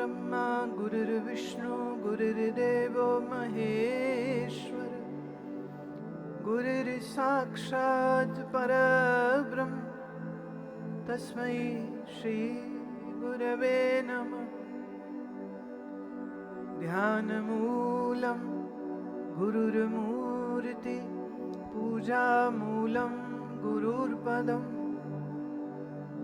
ब्रह्मा गुरुर्विष्णु गुरुर्देवो महेश्वर गुरुर्साक्षात् परब्रह्म तस्मै श्री गुरवे नमः। ध्यानमूलं गुरुर्मूर्ति पूजामूलं गुरुर्पदं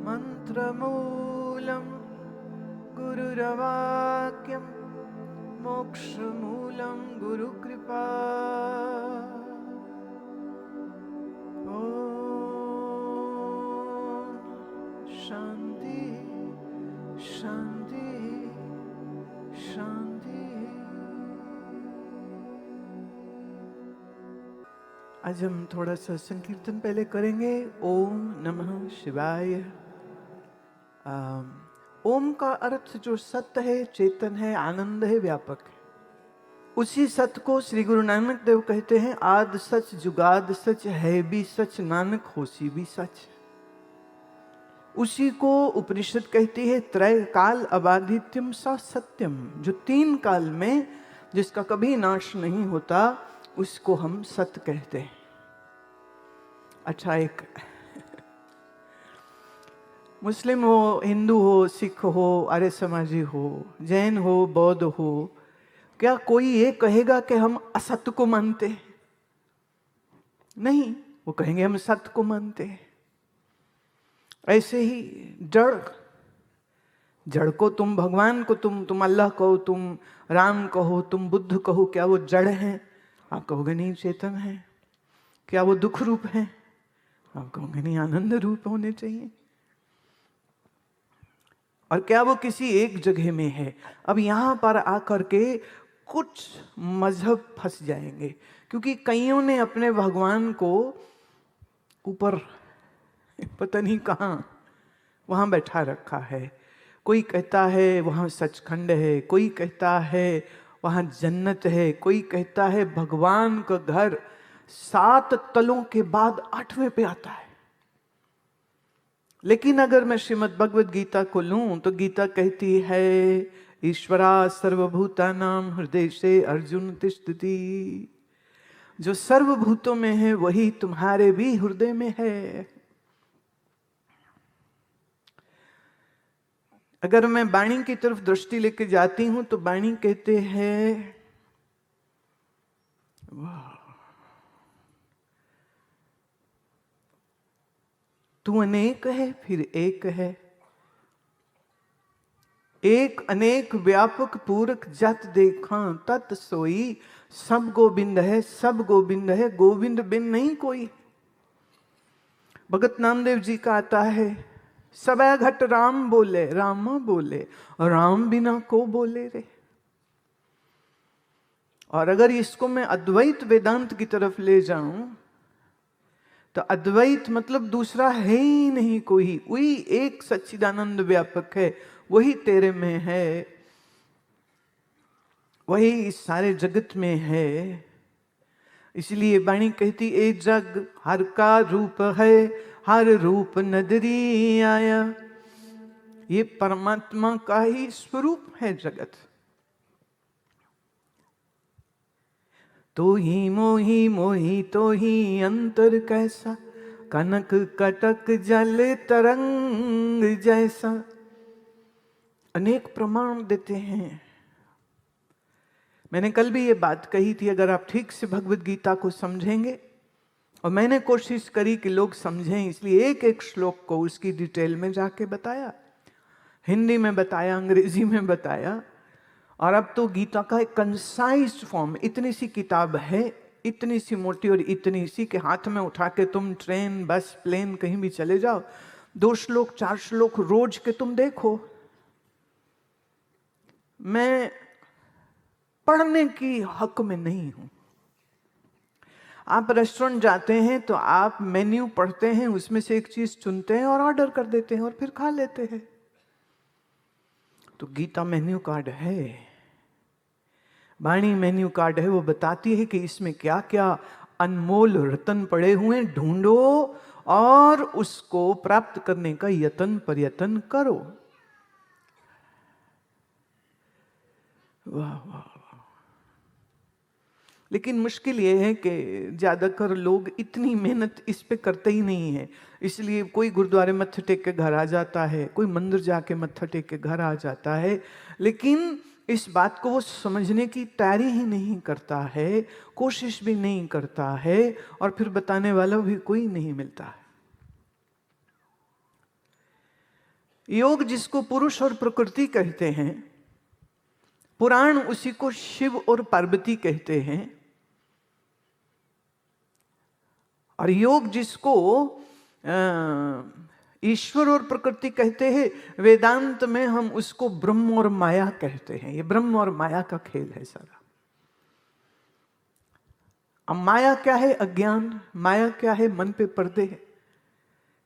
मंत्रमूलं गुरुर्वाक्यं मोक्षमूलं गुरुकृपा। ओम शांति शांति शांति। आज हम थोड़ा सा संकीर्तन पहले करेंगे। ओम नमः शिवाय। ओम का अर्थ जो सत्य है, चेतन है, आनंद है, व्यापक है। उसी सत्य को श्री गुरु नानक देव कहते हैं आद सच जुगाद सच है भी सच नानक होसी भी सच। उसी को उपनिषद कहती है त्रय काल अबाधित्यम सा सत्यम, जो तीन काल में जिसका कभी नाश नहीं होता उसको हम सत्य कहते हैं। अच्छा, एक मुस्लिम हो, हिंदू हो, सिख हो, आर्य समाजी हो, जैन हो, बौद्ध हो, क्या कोई ये कहेगा कि हम असत्य को मानते हैं? नहीं, वो कहेंगे हम सत्य को मानते हैं। ऐसे ही जड़ को तुम भगवान को तुम अल्लाह कहो, तुम राम कहो, तुम बुद्ध कहो, क्या वो जड़ हैं? आप कहोगे नहीं, चेतन है। क्या वो दुख रूप है? आप कहोगे नहीं, आनंद रूप होने चाहिए। और क्या वो किसी एक जगह में है? अब यहां पर आकर के कुछ मजहब फंस जाएंगे, क्योंकि कईयों ने अपने भगवान को ऊपर पता नहीं कहां वहां बैठा रखा है। कोई कहता है वहां सचखंड है, कोई कहता है वहां जन्नत है, कोई कहता है भगवान का घर 7 तलों के बाद 8वें पे आता है। लेकिन अगर मैं श्रीमद् भगवद गीता को लूं तो गीता कहती है ईश्वरा सर्वभूतानां हृदय से अर्जुन तिष्ठति। जो सर्वभूतों में है वही तुम्हारे भी हृदय में है। अगर मैं वाणी की तरफ दृष्टि लेके जाती हूं तो वाणी कहते हैं वाह, तू अनेक है फिर एक है, एक अनेक व्यापक पूरक जत देखा तत् सोई। सब गोविंद है, सब गोविंद है, गोविंद बिन नहीं कोई। भगत नामदेव जी का आता है सबे घट राम बोले, राम बोले, और राम बिना को बोले रे। और अगर इसको मैं अद्वैत वेदांत की तरफ ले जाऊं तो अद्वैत मतलब दूसरा है ही नहीं कोई, वही एक सच्चिदानंद व्यापक है, वही तेरे में है, वही इस सारे जगत में है। इसलिए वाणी कहती ए जग हर का रूप है, हर रूप नदरी आया। ये परमात्मा का ही स्वरूप है जगत। तो ही मोही मोही तो ही अंतर कैसा, कनक कटक जल तरंग जैसा। अनेक प्रमाण देते हैं। मैंने कल भी ये बात कही थी, अगर आप ठीक से भगवद गीता को समझेंगे, और मैंने कोशिश करी कि लोग समझें, इसलिए एक एक श्लोक को उसकी डिटेल में जाके बताया, हिंदी में बताया, अंग्रेजी में बताया। और अब तो गीता का एक कंसाइज फॉर्म, इतनी सी किताब है, इतनी सी मोटी और इतनी सी कि हाथ में उठा के तुम ट्रेन बस प्लेन कहीं भी चले जाओ, 2 श्लोक 4 श्लोक रोज के तुम देखो। मैं पढ़ने की हक में नहीं हूं। आप रेस्टोरेंट जाते हैं तो आप मेन्यू पढ़ते हैं, उसमें से एक चीज चुनते हैं और ऑर्डर कर देते हैं और फिर खा लेते हैं। तो गीता मेन्यू कार्ड है, वाणी मेन्यू कार्ड है। वो बताती है कि इसमें क्या क्या अनमोल रतन पड़े हुए, ढूंढो और उसको प्राप्त करने का यत्न प्रयत्न करो। वाह वाह। लेकिन मुश्किल ये है कि ज़्यादातर लोग इतनी मेहनत इस पे करते ही नहीं है, इसलिए कोई गुरुद्वारे मत्था टेक के घर आ जाता है, कोई मंदिर जाके मत्था टेक के घर आ जाता है, लेकिन इस बात को वो समझने की तैयारी ही नहीं करता है, कोशिश भी नहीं करता है, और फिर बताने वाला भी कोई नहीं मिलता है। योग जिसको पुरुष और प्रकृति कहते हैं, पुराण उसी को शिव और पार्वती कहते हैं, और योग जिसको ईश्वर और प्रकृति कहते हैं, वेदांत में हम उसको ब्रह्म और माया कहते हैं। ये ब्रह्म और माया का खेल है सारा। अब माया क्या है? अज्ञान। माया क्या है? मन पे पर्दे है।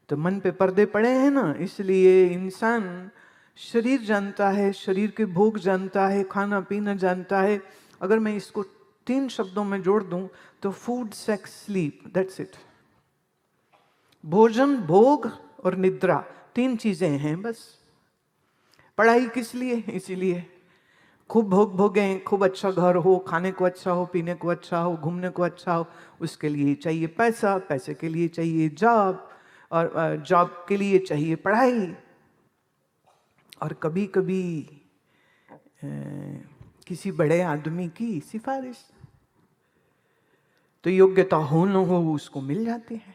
तो मन पे पर्दे पड़े हैं ना, इसलिए इंसान शरीर जानता है, शरीर के भोग जानता है, खाना पीना जानता है। अगर मैं इसको 3 शब्दों में जोड़ दूं तो food, sex, sleep, that's it. भोजन, भोग और निद्रा, 3 चीजें हैं बस। पढ़ाई किस लिए? इसीलिए खूब भोग भोगें, खूब अच्छा घर हो, खाने को अच्छा हो, पीने को अच्छा हो, घूमने को अच्छा हो, उसके लिए चाहिए पैसा, पैसे के लिए चाहिए जॉब, और जॉब के लिए चाहिए पढ़ाई, और कभी कभी किसी बड़े आदमी की सिफारिश। तो योग्यता हो न हो उसको मिल जाती है।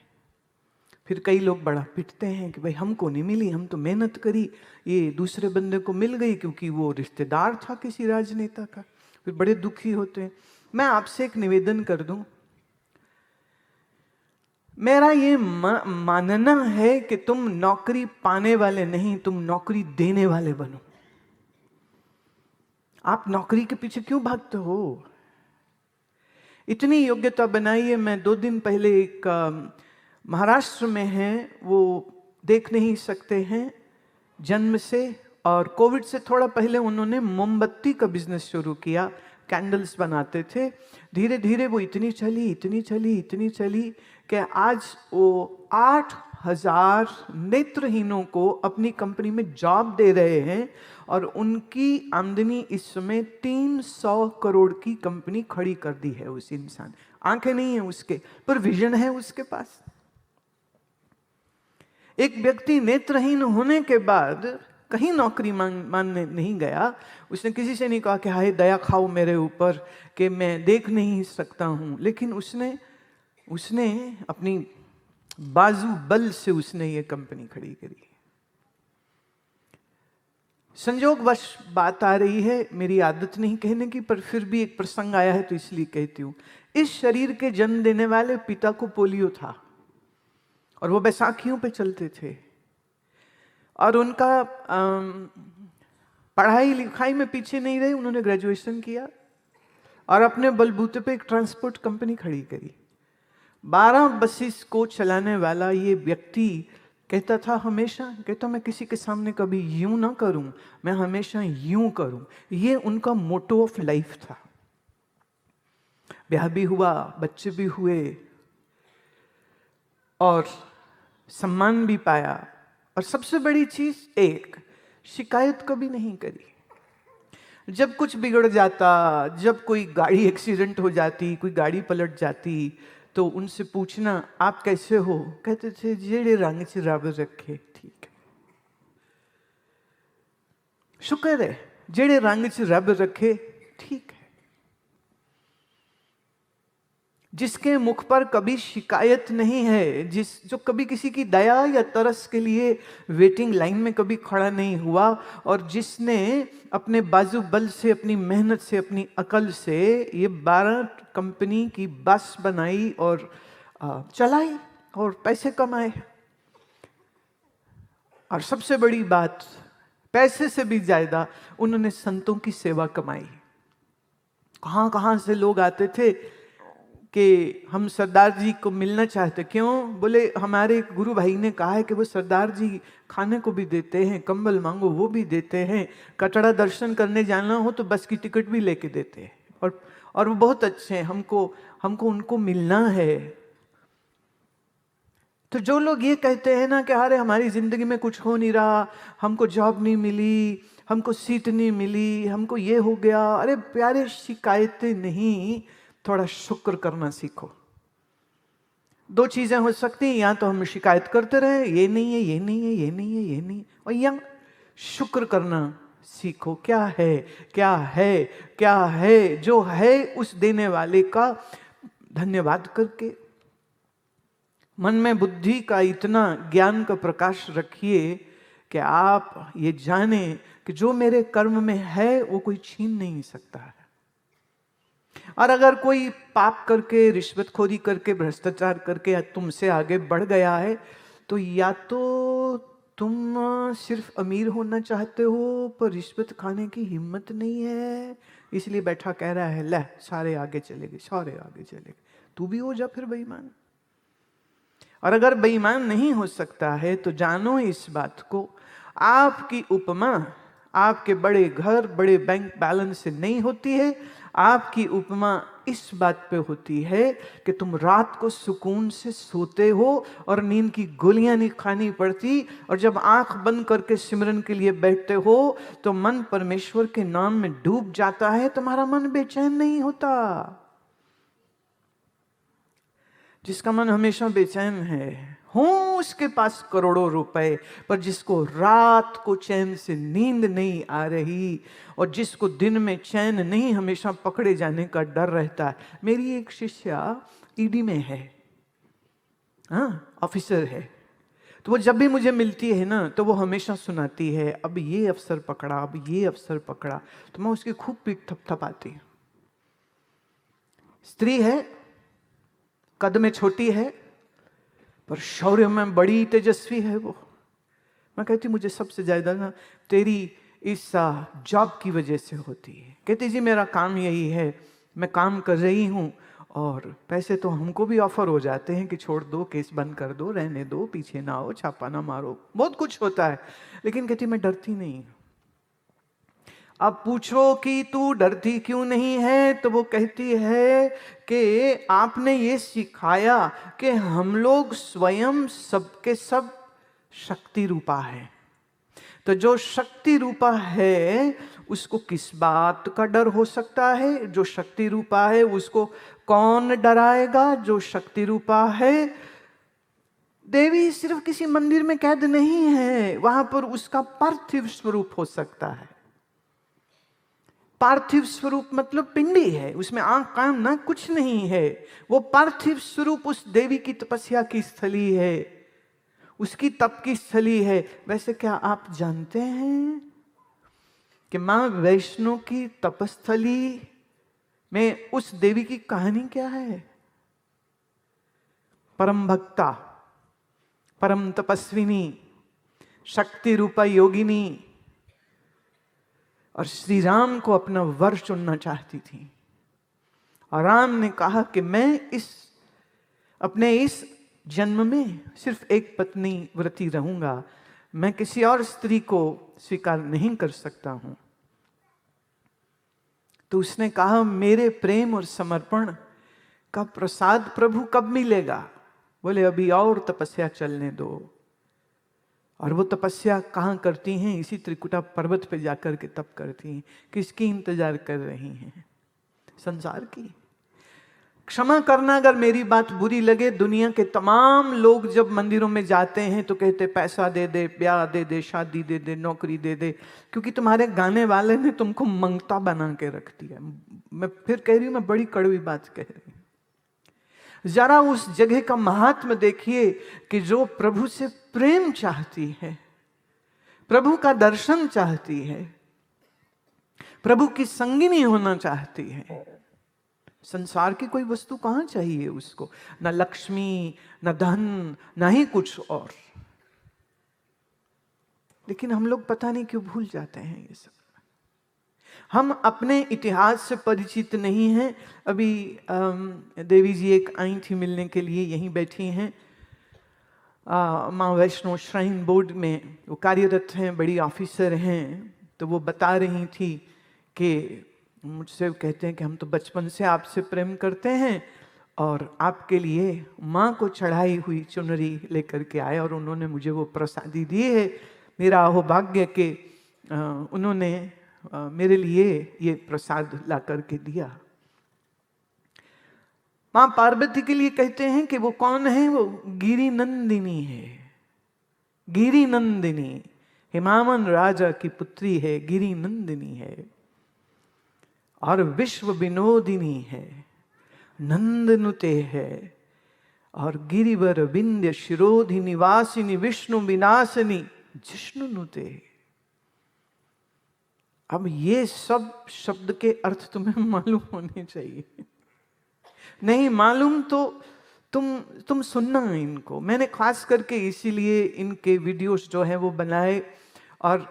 फिर कई लोग बड़ा पिटते हैं कि भाई हमको नहीं मिली, हम तो मेहनत करी, ये दूसरे बंदे को मिल गई क्योंकि वो रिश्तेदार था किसी राजनेता का। फिर बड़े दुखी होते हैं। मैं आपसे एक निवेदन कर दूं, मेरा ये मानना है कि तुम नौकरी पाने वाले नहीं, तुम नौकरी देने वाले बनो। आप नौकरी के पीछे क्यों भागते हो? इतनी योग्यता बनाई है। मैं 2 दिन पहले एक महाराष्ट्र में है, वो देख नहीं सकते हैं जन्म से, और कोविड से थोड़ा पहले उन्होंने मोमबत्ती का बिजनेस शुरू किया, कैंडल्स बनाते थे। धीरे धीरे वो इतनी चली, इतनी चली, इतनी चली कि आज वो 8,000 नेत्रहीनों को अपनी कंपनी में जॉब दे रहे हैं, और उनकी आमदनी इस समय 300 करोड़ की कंपनी खड़ी कर दी है उस इंसान। आंखें नहीं है उसके, पर विजन है उसके पास। एक व्यक्ति नेत्रहीन होने के बाद कहीं नौकरी मानने नहीं गया। उसने किसी से नहीं कहा कि हाय दया खाओ मेरे ऊपर कि मैं देख नहीं सकता हूं, लेकिन उसने अपनी बाजू बल से उसने ये कंपनी खड़ी करी। संयोगवश बात आ रही है, मेरी आदत नहीं कहने की, पर फिर भी एक प्रसंग आया है तो इसलिए कहती हूं। इस शरीर के जन्म देने वाले पिता को पोलियो था, और वो बैसाखियों पे चलते थे, और उनका पढ़ाई लिखाई में पीछे नहीं रहे। उन्होंने ग्रेजुएशन किया और अपने बलबूते पे एक ट्रांसपोर्ट कंपनी खड़ी करी। 12 बसेस को चलाने वाला ये व्यक्ति कहता था, हमेशा कहता मैं किसी के सामने कभी यूं ना करूं, मैं हमेशा यूं करूं। ये उनका मोटो ऑफ लाइफ था। ब्याह भी हुआ, बच्चे भी हुए, और सम्मान भी पाया, और सबसे बड़ी चीज, एक शिकायत कभी नहीं करी। जब कुछ बिगड़ जाता, जब कोई गाड़ी एक्सीडेंट हो जाती, कोई गाड़ी पलट जाती, तो उनसे पूछना आप कैसे हो? कहते थे जेड़े रंग च रब रखे ठीक है। शुक्र है, जेड़े रंग च रब रखे ठीक है। जिसके मुख पर कभी शिकायत नहीं है, जो कभी किसी की दया या तरस के लिए वेटिंग लाइन में कभी खड़ा नहीं हुआ, और जिसने अपने बाजू बल से, अपनी मेहनत से, अपनी अकल से ये 12 कंपनी की बस बनाई और चलाई और पैसे कमाए। और सबसे बड़ी बात, पैसे से भी ज्यादा उन्होंने संतों की सेवा कमाई। कहां कहां से लोग आते थे कि हम सरदार जी को मिलना चाहते। क्यों? बोले हमारे एक गुरु भाई ने कहा है कि वो सरदार जी खाने को भी देते हैं, कंबल मांगो वो भी देते हैं, कटड़ा दर्शन करने जाना हो तो बस की टिकट भी लेके देते हैं, और वो बहुत अच्छे हैं, हमको उनको मिलना है। तो जो लोग ये कहते हैं ना कि अरे हमारी जिंदगी में कुछ हो नहीं रहा, हमको जॉब नहीं मिली, हमको सीट नहीं मिली, हमको ये हो गया। अरे प्यारे, शिकायतें नहीं, थोड़ा शुक्र करना सीखो। दो चीजें हो सकती हैं, या तो हम शिकायत करते रहे, ये नहीं है, ये नहीं है, ये नहीं है, ये नहीं, और या शुक्र करना सीखो। क्या है, क्या है, क्या है, जो है उस देने वाले का धन्यवाद करके मन में बुद्धि का इतना ज्ञान का प्रकाश रखिए कि आप ये जाने कि जो मेरे कर्म में है वो कोई छीन नहीं सकता है। और अगर कोई पाप करके, रिश्वतखोरी करके, भ्रष्टाचार करके या तुमसे आगे बढ़ गया है, तो या तो तुम सिर्फ अमीर होना चाहते हो पर रिश्वत खाने की हिम्मत नहीं है, इसलिए बैठा कह रहा है ले सारे आगे चले गए, सारे आगे चले गए, तू भी हो जा फिर बेईमान। और अगर बेईमान नहीं हो सकता है तो जानो इस बात को, आपकी उपमा आपके बड़े घर, बड़े बैंक बैलेंस से नहीं होती है। आपकी उपमा इस बात पे होती है कि तुम रात को सुकून से सोते हो और नींद की गोलियां नहीं खानी पड़ती, और जब आंख बंद करके सिमरन के लिए बैठते हो तो मन परमेश्वर के नाम में डूब जाता है, तुम्हारा मन बेचैन नहीं होता। जिसका मन हमेशा बेचैन है, हो उसके पास करोड़ों रुपए, पर जिसको रात को चैन से नींद नहीं आ रही और जिसको दिन में चैन नहीं, हमेशा पकड़े जाने का डर रहता है। मेरी एक शिष्या ईडी में है, हाँ ऑफिसर है, तो वो जब भी मुझे मिलती है ना तो वो हमेशा सुनाती है, अब ये अफसर पकड़ा, अब ये अफसर पकड़ा, तो मैं उसकी खूब पीठ थपथपाती। स्त्री है, कद में छोटी है, पर शौर्य में बड़ी तेजस्वी है वो। मैं कहती मुझे सबसे ज्यादा ना तेरी इस जॉब की वजह से होती है। कहती जी मेरा काम यही है, मैं काम कर रही हूँ और पैसे तो हमको भी ऑफर हो जाते हैं कि छोड़ दो, केस बंद कर दो, रहने दो, पीछे ना आओ, छापा ना मारो, बहुत कुछ होता है, लेकिन कहती मैं डरती नहीं। अब पूछो कि तू डरती क्यों नहीं है, तो वो कहती है कि आपने ये सिखाया कि हम लोग स्वयं सबके सब शक्ति रूपा है, तो जो शक्ति रूपा है उसको किस बात का डर हो सकता है? जो शक्ति रूपा है उसको कौन डराएगा? जो शक्ति रूपा है, देवी सिर्फ किसी मंदिर में कैद नहीं है, वहां पर उसका पार्थिव स्वरूप हो सकता है। पार्थिव स्वरूप मतलब पिंडी है, उसमें आंख कान ना कुछ नहीं है, वो पार्थिव स्वरूप उस देवी की तपस्या की स्थली है, उसकी तप की स्थली है। वैसे क्या आप जानते हैं कि मां वैष्णो की तपस्थली में उस देवी की कहानी क्या है? परम भक्ता, परम तपस्विनी, शक्ति रूपा योगिनी, और श्री राम को अपना वर चुनना चाहती थी। और राम ने कहा कि मैं अपने इस जन्म में सिर्फ एक पत्नी व्रती रहूंगा, मैं किसी और स्त्री को स्वीकार नहीं कर सकता हूं। तो उसने कहा मेरे प्रेम और समर्पण का प्रसाद प्रभु कब मिलेगा? बोले अभी और तपस्या चलने दो। और वो तपस्या कहाँ करती हैं? इसी त्रिकुटा पर्वत पे जाकर के तप करती हैं। किसकी इंतजार कर रही हैं? संसार की। क्षमा करना अगर मेरी बात बुरी लगे, दुनिया के तमाम लोग जब मंदिरों में जाते हैं तो कहते पैसा दे दे, ब्याह दे दे, शादी दे दे, नौकरी दे दे, क्योंकि तुम्हारे गाने वाले ने तुमको मंगता बना के रख दिया। मैं फिर कह रही हूं, मैं बड़ी कड़वी बात कह रही हूं। जरा उस जगह का महात्म देखिए कि जो प्रभु से प्रेम चाहती है, प्रभु का दर्शन चाहती है, प्रभु की संगिनी होना चाहती है, संसार की कोई वस्तु कहां चाहिए उसको? न लक्ष्मी, न धन, न ही कुछ और। लेकिन हम लोग पता नहीं क्यों भूल जाते हैं ये सब। हम अपने इतिहास से परिचित नहीं हैं। अभी देवी जी एक आई थी मिलने के लिए, यहीं बैठी हैं, माँ वैष्णो श्राइन बोर्ड में वो कार्यरत हैं, बड़ी ऑफिसर हैं। तो वो बता रही थी कि मुझसे कहते हैं कि हम तो बचपन से आपसे प्रेम करते हैं और आपके लिए माँ को चढ़ाई हुई चुनरी लेकर के आए और उन्होंने मुझे वो प्रसादी दी है। मेरा अहोभाग्य के उन्होंने मेरे लिए ये प्रसाद ला करके दिया। मां पार्वती के लिए कहते हैं कि वो कौन है? वो गिरी नंदिनी है। गिरी नंदिनी, हिमावन राजा की पुत्री है, गिरी नंदिनी है और विश्व विनोदिनी है, नंदनुते है और गिरिवर विंध्य शिरोधि निवासिनी, विष्णु विनाशिनी, जिष्णुनुते। अब ये सब शब्द के अर्थ तुम्हें मालूम होने चाहिए। नहीं मालूम तो तुम सुनना इनको। मैंने खास करके इसीलिए इनके वीडियोस जो है वो बनाए, और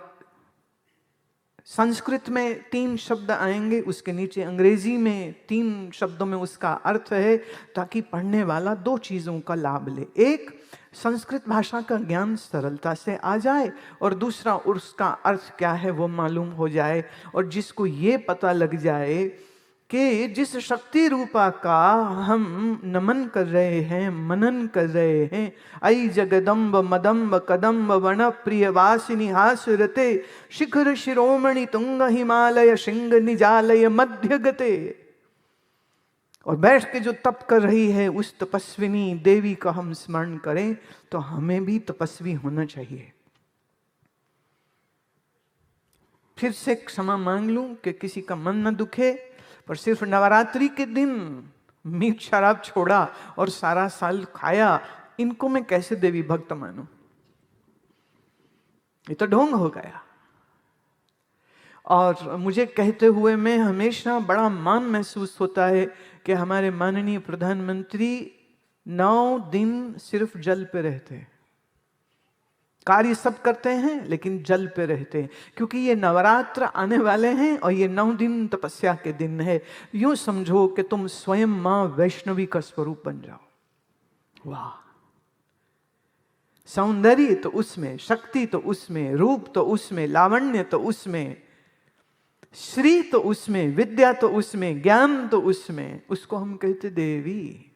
संस्कृत में 3 शब्द आएंगे, उसके नीचे अंग्रेजी में 3 शब्दों में उसका अर्थ है, ताकि पढ़ने वाला 2 चीजों का लाभ ले। एक, संस्कृत भाषा का ज्ञान सरलता से आ जाए, और दूसरा, उसका अर्थ क्या है वो मालूम हो जाए। और जिसको ये पता लग जाए कि जिस शक्ति रूपा का हम नमन कर रहे हैं, मनन कर रहे हैं, आई जगदम्ब मदम्ब कदम्ब वन प्रिय वासिनी हासुरते, शिखर शिरोमणि तुंग हिमालय शिंग निजालय मध्य गते, और बैठ के जो तप कर रही है उस तपस्विनी देवी का हम स्मरण करें, तो हमें भी तपस्वी होना चाहिए। फिर से क्षमा मांग लूं कि किसी का मन न दुखे, पर सिर्फ नवरात्रि के दिन मीठ शराब छोड़ा और सारा साल खाया, इनको मैं कैसे देवी भक्त मानूं? ये तो ढोंग हो गया। और मुझे कहते हुए में हमेशा बड़ा मान महसूस होता है कि हमारे माननीय प्रधानमंत्री 9 दिन सिर्फ जल पे रहते हैं। कार्य सब करते हैं लेकिन जल पे रहते हैं, क्योंकि ये नवरात्र आने वाले हैं और ये 9 दिन तपस्या के दिन है। यूं समझो कि तुम स्वयं मां वैष्णवी का स्वरूप बन जाओ। वाह! सौंदर्य तो उसमें, शक्ति तो उसमें, रूप तो उसमें, लावण्य तो उसमें, श्री तो उसमें, विद्या तो उसमें, ज्ञान तो उसमें। उसको हम कहते देवी।